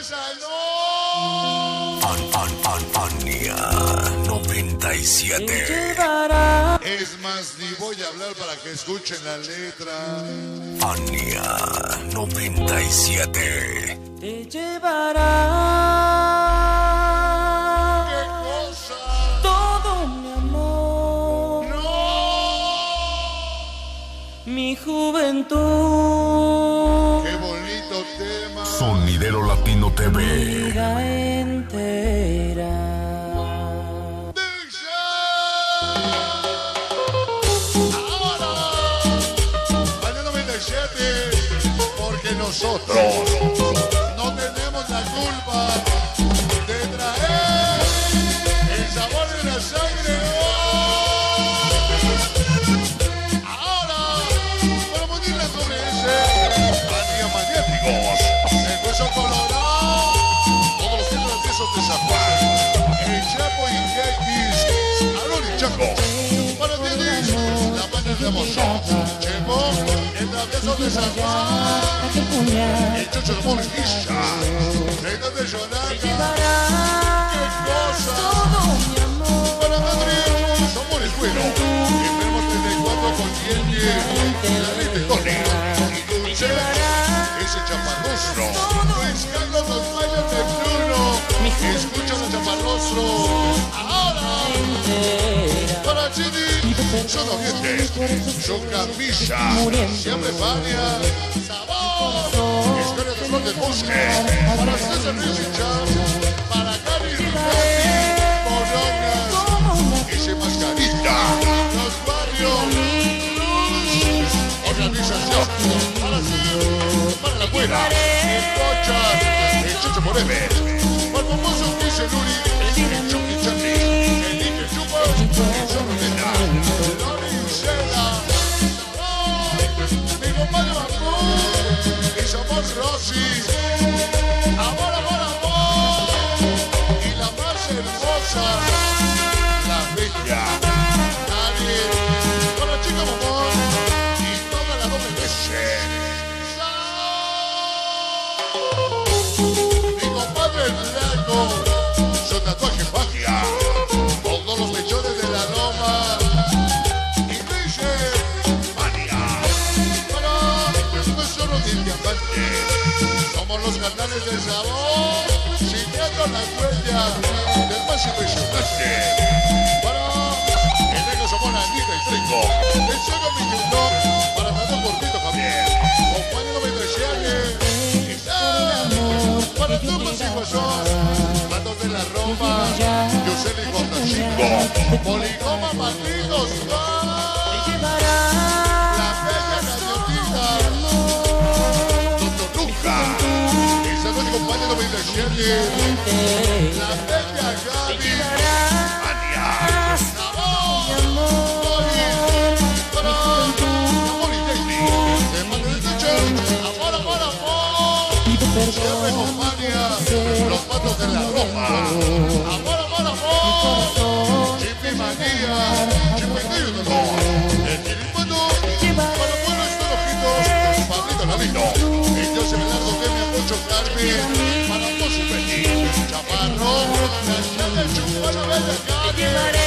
sorpresa, no. Fania 97. Es más, ni voy a hablar para que escuchen la letra. Fania 97. Te llevará ¿Qué cosa? todo mi amor, ¡No! mi juventud, ¡Qué bonito tema! Sonidero Latino TV. vida entera. Ahora, año 97, porque nosotros no tenemos la culpa de traer el sabor de la sangre. Ahora, para poner la sobre ese, Manía Magnéticos, el hueso colorado, todos los títulos de esos de San Juan, el Chapo y X, Aaron y Chaco. Para ti, la banda de emoción. Chepo, el travieso de San Juan. El Chucho de Monquilla. Reina de Yonaca. ¡Qué cosa! Para Madrid, somos el bueno. Enfermos 34 con Yeye. La Rete Tony. Y Dulce. Ese chaparrostro. Luis Carlos los bailes de Bruno. Escucha el chaparrostro. Ahora. Para Chidi, son oyentes, son camisa, siempre Fania, sabor, historia de flor del bosque, para César Richicha, para Gary Ricardi, Moronas, ese mascarita, los barrios, luz, organización, para la abuela, el Cocha, el Chucho Forever, para el famoso Kise Luri, el Chucky Charlie, el Ike Chupas, el Zorro Nena, Lori Isela, mi compadre Bakú, y somos Rosy, amor, amor, amor, y la más hermosa, la bella, Daniel, con la chica Momón, y toda la doble mi compadre el Blanco, su tatuaje magia, todos los mechones de la Roma, y dice, Mania, para nosotros de diamante, somos los canales del sabor, siguiendo la huella del más impresionante, para el negro somos la Anita y Trico, el ciego mi mundo, para tanto gordito Javier, compañero Metresiane, para todos y guasón, Matos de la Roma, Yoseli Contachico, Poligoma Malditos, la bella Gaviotita, Doctor Nunca, esa noche compañero Metresiane, la bella Gaby, Mania, Sabor, para Amor y Daily, de Mano de Techo, amor, amor, amor. Siempre acompaña los patos de la Roma. Amor, amor, amor. Chipi Manía, Chipitillo de Lord. El Chiripato, para buenos pelojitos, Pablito Lavito. El Dios Belardo que me mucho Carmen. Para vos y Betty. Chaparro, la chale, chupana, bella calle.